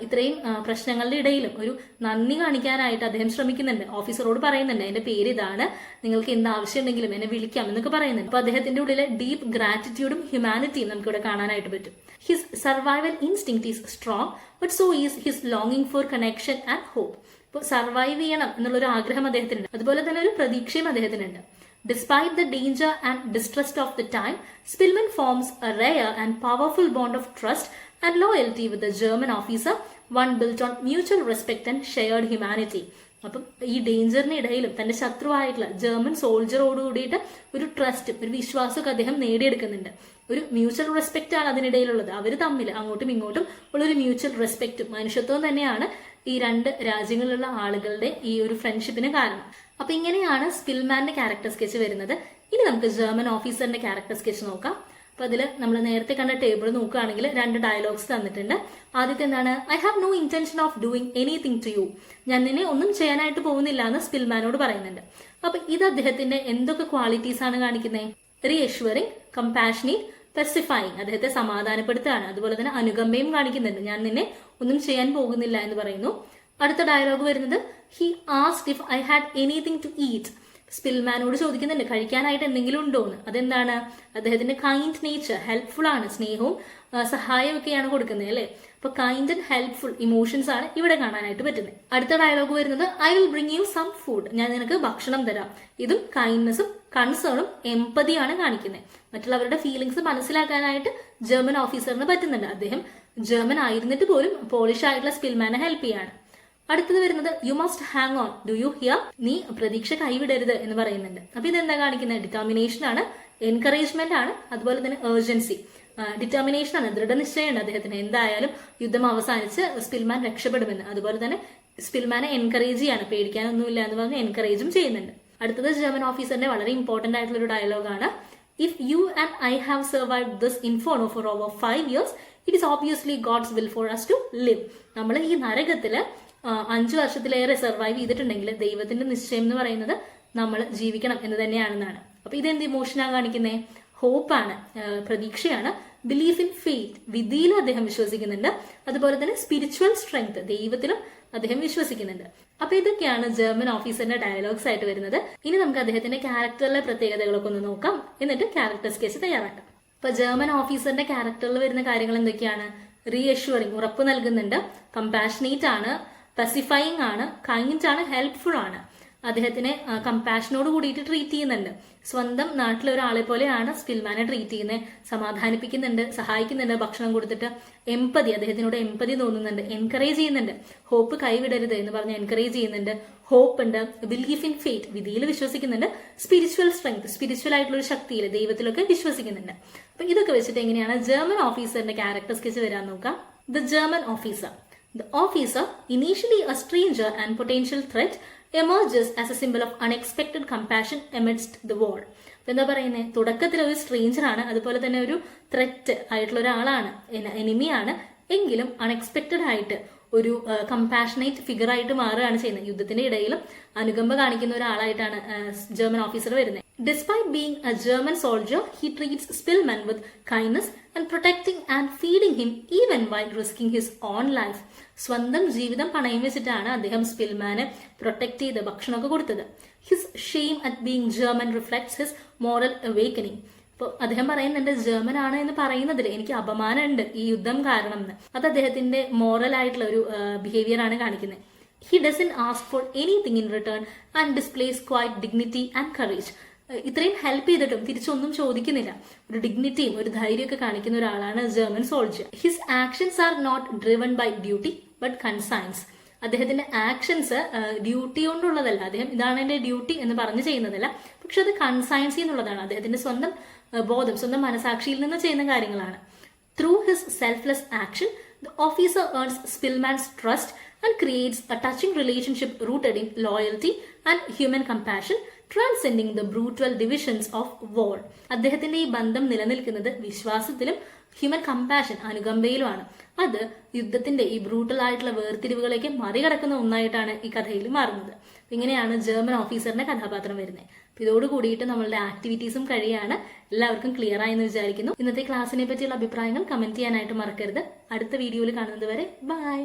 ഇത്രയും പ്രശ്നങ്ങളുടെ ഇടയിലും ഒരു നന്ദി കാണിക്കാനായിട്ട് അദ്ദേഹം ശ്രമിക്കുന്നുണ്ട്. ഓഫീസറോട് പറയുന്നുണ്ട്, എന്റെ പേര് ഇതാണ്, നിങ്ങൾക്ക് എന്ത് ആവശ്യം ഉണ്ടെങ്കിലും എന്നെ വിളിക്കാം എന്നൊക്കെ പറയുന്നുണ്ട്. അപ്പൊ അദ്ദേഹത്തിന്റെ ഉള്ളിലെ ഡീപ്പ് ഗ്രാറ്റിറ്റ്യൂഡും ഹ്യൂമാനിറ്റിയും നമുക്കിവിടെ കാണാനായിട്ട് പറ്റും. His survival instinct is strong, but so is his ലോങ്ങിങ് ഫോർ കണക്ഷൻ ആൻഡ് ഹോപ്പ്. ഇപ്പോൾ സർവൈവ് ചെയ്യണം എന്നുള്ളൊരു ആഗ്രഹം അദ്ദേഹത്തിനുണ്ട്, അതുപോലെ തന്നെ ഒരു പ്രതീക്ഷയും അദ്ദേഹത്തിനുണ്ട്. Despite the danger and distrust of the time, Spillman forms a rare and powerful bond of trust and loyalty with the German officer, one built on mutual respect and shared humanity. അപ്പം ഈ ഡേഞ്ചറിന് ഇടയിലും തന്റെ ശത്രുവായിട്ടുള്ള ജർമ്മൻ സോൾജറോട് കൂടിയിട്ട് ഒരു ട്രസ്റ്റും ഒരു വിശ്വാസമൊക്കെ അദ്ദേഹം നേടിയെടുക്കുന്നുണ്ട്. ഒരു മ്യൂച്വൽ റെസ്പെക്റ്റ് ആണ് അതിനിടയിലുള്ളത്. അവർ തമ്മിൽ അങ്ങോട്ടും ഇങ്ങോട്ടും ഉള്ളൊരു മ്യൂച്വൽ റെസ്പെക്റ്റും മനുഷ്യത്വവും തന്നെയാണ് ഈ 2 രാജ്യങ്ങളിലുള്ള ആളുകളുടെ ഈ ഒരു ഫ്രണ്ട്ഷിപ്പിന് കാരണം. അപ്പൊ ഇങ്ങനെയാണ് സ്പിൽമാന്റെ ക്യാരക്ടർ സ്കെച്ച് വരുന്നത്. ഇനി നമുക്ക് ജർമ്മൻ ഓഫീസറിന്റെ ക്യാരക്ടർ സ്കെച്ച് നോക്കാം. അപ്പൊ അതിൽ നമ്മൾ നേരത്തെ കണ്ട ടേബിൾ നോക്കുകയാണെങ്കിൽ 2 ഡയലോഗ്സ് തന്നിട്ടുണ്ട്. ആദ്യത്തെ എന്താണ്? I have no intention of doing anything to you. ഞാൻ നിന്നെ ഒന്നും ചെയ്യാനായിട്ട് പോകുന്നില്ല എന്ന് സ്പിൽമാനോട് പറയുന്നുണ്ട്. അപ്പൊ ഇത് അദ്ദേഹത്തിന്റെ എന്തൊക്കെ ക്വാളിറ്റീസ് ആണ് കാണിക്കുന്നത്? റീഅഷ്വറിങ്, കമ്പാഷനേറ്റ്, പെസിഫൈങ്, അദ്ദേഹത്തെ സമാധാനപ്പെടുത്തുകയാണ്. അതുപോലെ തന്നെ അനുകമ്പയും കാണിക്കുന്നുണ്ട്. ഞാൻ നിന്നെ ഒന്നും ചെയ്യാൻ പോകുന്നില്ല എന്ന് പറയുന്നു. അടുത്ത ഡയലോഗ് വരുന്നത് he asked if I had anything to eat. സ്പിൽമാനോട് ചോദിക്കുന്നുണ്ട് കഴിക്കാനായിട്ട് എന്തെങ്കിലും ഉണ്ടോ എന്ന്. അതെന്താണ്? അദ്ദേഹത്തിന്റെ കൈൻഡ് നേച്ചർ, ഹെൽപ്ഫുൾ ആണ്, സ്നേഹവും സഹായവും ഒക്കെയാണ് കൊടുക്കുന്നത് അല്ലെ. അപ്പൊ കൈൻഡ് ആൻഡ് ഹെൽപ്ഫുൾ ഇമോഷൻസ് ആണ് ഇവിടെ കാണാനായിട്ട് പറ്റുന്നത്. അടുത്ത ഡയലോഗ് വരുന്നത് I will bring you some food. ഞാൻ നിനക്ക് ഭക്ഷണം തരാം. ഇതും കൈൻഡ്നെസ്സും കൺസേണും എംപതിയാണ് കാണിക്കുന്നത്. മറ്റുള്ളവരുടെ ഫീലിങ്സ് മനസ്സിലാക്കാനായിട്ട് ജർമ്മൻ ഓഫീസറിന് പറ്റുന്നുണ്ട്. അദ്ദേഹം ജർമ്മൻ ആയിരുന്നിട്ട് പോലും പോളിഷ് ആയിട്ടുള്ള സ്പിൽമാനെ ഹെൽപ്പ് ചെയ്യാണ്. അടുത്തത് വരുന്നത് you must hang on, do you here? നീ പ്രതീക്ഷ കൈവിടരുത് എന്ന് പറയുന്നുണ്ട്. അപ്പൊ ഇതെന്താ കാണിക്കുന്നത്? ഡിറ്റർമിനേഷൻ ആണ്, എൻകറേജ്മെന്റ് ആണ്, അതുപോലെ തന്നെ ഏർജൻസി. ഡിറ്റർമിനേഷൻ ആണ്, ദൃഢനിശ്ചയമുണ്ട് അദ്ദേഹത്തിന്. എന്തായാലും യുദ്ധം അവസാനിച്ച് സ്പിൽമാൻ രക്ഷപ്പെടുമെന്ന്. അതുപോലെ തന്നെ സ്പിൽമാനെ എൻകറേജ് ചെയ്യാണ്, പേടിക്കാനൊന്നുമില്ല എന്ന് പറഞ്ഞ് എൻകറേജും ചെയ്യുന്നുണ്ട്. അടുത്തത് ജർമ്മൻ ഓഫീസറിന്റെ വളരെ ഇമ്പോർട്ടന്റ് ആയിട്ടുള്ള ഒരു ഡയലോഗാണ്. If you and I have survived this inferno for over 5 years, it is obviously God's will for us to live. നമ്മൾ ഈ നരകത്തില് 5 വർഷത്തിലേറെ സർവൈവ് ചെയ്തിട്ടുണ്ടെങ്കിൽ ദൈവത്തിന്റെ നിശ്ചയം എന്ന് പറയുന്നത് നമ്മൾ ജീവിക്കണം എന്ന് തന്നെയാണെന്നാണ്. അപ്പൊ ഇതെന്ത് ഇമോഷനാണ് കാണിക്കുന്നത്? ഹോപ്പാണ്, പ്രതീക്ഷയാണ്. ബിലീഫ് ഇൻ ഫെയ്ത്ത്, വിധിയിൽ അദ്ദേഹം വിശ്വസിക്കുന്നുണ്ട്. അതുപോലെ തന്നെ സ്പിരിച്വൽ സ്ട്രെങ്ത്, ദൈവത്തിലും അദ്ദേഹം വിശ്വസിക്കുന്നുണ്ട്. അപ്പൊ ഇതൊക്കെയാണ് ജർമ്മൻ ഓഫീസറിന്റെ ഡയലോഗ്സ് ആയിട്ട് വരുന്നത്. ഇനി നമുക്ക് അദ്ദേഹത്തിന്റെ ക്യാരക്ടറിലെ പ്രത്യേകതകളൊക്കെ ഒന്ന് നോക്കാം, എന്നിട്ട് ക്യാരക്ടർ സ്കെച്ച് തയ്യാറാക്കാം. അപ്പൊ ജർമ്മൻ ഓഫീസറിന്റെ ക്യാരക്ടറിൽ വരുന്ന കാര്യങ്ങൾ എന്തൊക്കെയാണ്? റീഅഷ്വറിങ്, ഉറപ്പ് നൽകുന്നുണ്ട്. കമ്പാഷനേറ്റ് ആണ്, പെസിഫൈങ് ആണ്, കൈൻഡ് ആണ്, ഹെൽപ്ഫുൾ ആണ്. അദ്ദേഹത്തിനെ കമ്പാഷനോട് കൂടിയിട്ട് ട്രീറ്റ് ചെയ്യുന്നുണ്ട്. സ്വന്തം നാട്ടിലെ ഒരാളെ പോലെയാണ് സ്പിൽമാനെ ട്രീറ്റ് ചെയ്യുന്നത്. സമാധാനിപ്പിക്കുന്നുണ്ട്, സഹായിക്കുന്നുണ്ട്, ഭക്ഷണം കൊടുത്തിട്ട്. എംപതി, അദ്ദേഹത്തിനോട് എംപതി തോന്നുന്നുണ്ട്. എൻകറേജ് ചെയ്യുന്നുണ്ട്. ഹോപ്പ് കൈവിടരുത് എന്ന് പറഞ്ഞ് എൻകറേജ് ചെയ്യുന്നുണ്ട്. ഹോപ്പ് ഉണ്ട്. ബിലീഫ് ഇൻ ഫെയ്ത്ത്, വിധിയിൽ വിശ്വസിക്കുന്നുണ്ട്. സ്പിരിച്വൽ സ്ട്രെങ്ത്, സ്പിരിച്വൽ ആയിട്ടുള്ള ഒരു ശക്തിയിൽ, ദൈവത്തിലൊക്കെ വിശ്വസിക്കുന്നുണ്ട്. അപ്പൊ ഇതൊക്കെ വെച്ചിട്ട് എങ്ങനെയാണ് ജർമ്മൻ ഓഫീസറിന്റെ ക്യാരക്ടർ സ്കെച്ച് വരാൻ നോക്കാം. The German officer. The officer, initially a stranger and potential threat, emerges as a symbol of unexpected compassion amidst the war. എന്താ പറയുന്നത്? തുടക്കത്തിൽ ഒരു സ്ട്രേഞ്ചർ ആണ്, അതുപോലെ തന്നെ ഒരു ത്രെറ്റ് ആയിട്ടുള്ള ഒരാളാണ്, എനിമിയാണ്. എങ്കിലും അൺഎക്സ്പെക്റ്റഡ് ആയിട്ട് ഒരു കമ്പാഷനേറ്റ് ഫിഗർ ആയിട്ട് മാറുകയാണ് ചെയ്യുന്നത്. യുദ്ധത്തിന്റെ ഇടയിലും അനുകമ്പ കാണിക്കുന്ന ഒരാളായിട്ടാണ് ജർമ്മൻ ഓഫീസർ വരുന്നത്. Despite being a German soldier, he treats Spillman with kindness and protecting and feeding him even while risking his own life. സ്വന്തം ജീവിതം പണയം വെച്ചിട്ടാണ് അദ്ദേഹം സ്പിൽമാനെ പ്രൊട്ടക്ട് ചെയ്ത് ഭക്ഷണമൊക്കെ കൊടുത്തത്. His shame at being German reflects his moral awakening. അപ്പോൾ അദ്ദേഹം പറയുന്നുണ്ട് ജർമ്മൻ ആണ് എന്ന് പറയുന്നതിൽ എനിക്ക് അപമാനമുണ്ട് ഈ യുദ്ധം കാരണം എന്ന്. അത് അദ്ദേഹത്തിന്റെ മോറൽ ആയിട്ടുള്ള ഒരു ബിഹേവിയർ ആണ് കാണിക്കുന്നത്. He doesn't ask for anything in return and displays quite dignity and courage. ഇത്രയും ഹെൽപ്പ് ചെയ്തിട്ടും തിരിച്ചൊന്നും ചോദിക്കുന്നില്ല. ഒരു ഡിഗ്നിറ്റിയും ഒരു ധൈര്യമൊക്കെ കാണിക്കുന്ന ഒരാളാണ് German soldier. His actions are not driven by duty but conscience. അദ്ദേഹത്തിന്റെ ആക്ഷൻസ് ഡ്യൂട്ടി കൊണ്ടുള്ളതല്ല, അദ്ദേഹം ഇതാണ് എന്റെ ഡ്യൂട്ടി എന്ന് പറഞ്ഞു ചെയ്യുന്നതല്ല, പക്ഷെ അത് കൺസൈൻസ് എന്നുള്ളതാണ്. അദ്ദേഹത്തിന്റെ സ്വന്തം ബോധം, സ്വന്തം മനസാക്ഷിയിൽ നിന്ന് ചെയ്യുന്ന കാര്യങ്ങളാണ്. Through his selfless action the officer earns Spillman's trust and creates a touching relationship rooted in loyalty and human compassion, transcending the brutal divisions of war. അദ്ദേഹത്തിന്റെ ഈ ബന്ധം നിലനിൽക്കുന്നത് വിശ്വാസത്തിലും ഹ്യൂമൻ കമ്പാഷൻ, അനുകമ്പയിലുമാണ്. അത് യുദ്ധത്തിന്റെ ഈ ബ്രൂട്ടൽ ആയിട്ടുള്ള വേർതിരിവുകളേക്ക് മറികടക്കുന്ന ഒന്നായിട്ടാണ് ഈ കഥയിൽ മാറുന്നത്. ഇങ്ങനെയാണ് ജർമ്മൻ ഓഫീസറിന്റെ കഥാപാത്രം വരുന്നത്. ഇതോട് കൂടിയിട്ട് നമ്മളുടെ ആക്ടിവിറ്റീസും കഴിയാണ്. എല്ലാവർക്കും ക്ലിയർ ആയെന്ന് വിചാരിക്കുന്നു. ഇന്നത്തെ ക്ലാസ്സിനെ പറ്റിയുള്ള അഭിപ്രായങ്ങൾ കമന്റ് ചെയ്യാനായിട്ട് മറക്കരുത്. അടുത്ത വീഡിയോയിൽ കാണുന്നത് വരെ ബൈ.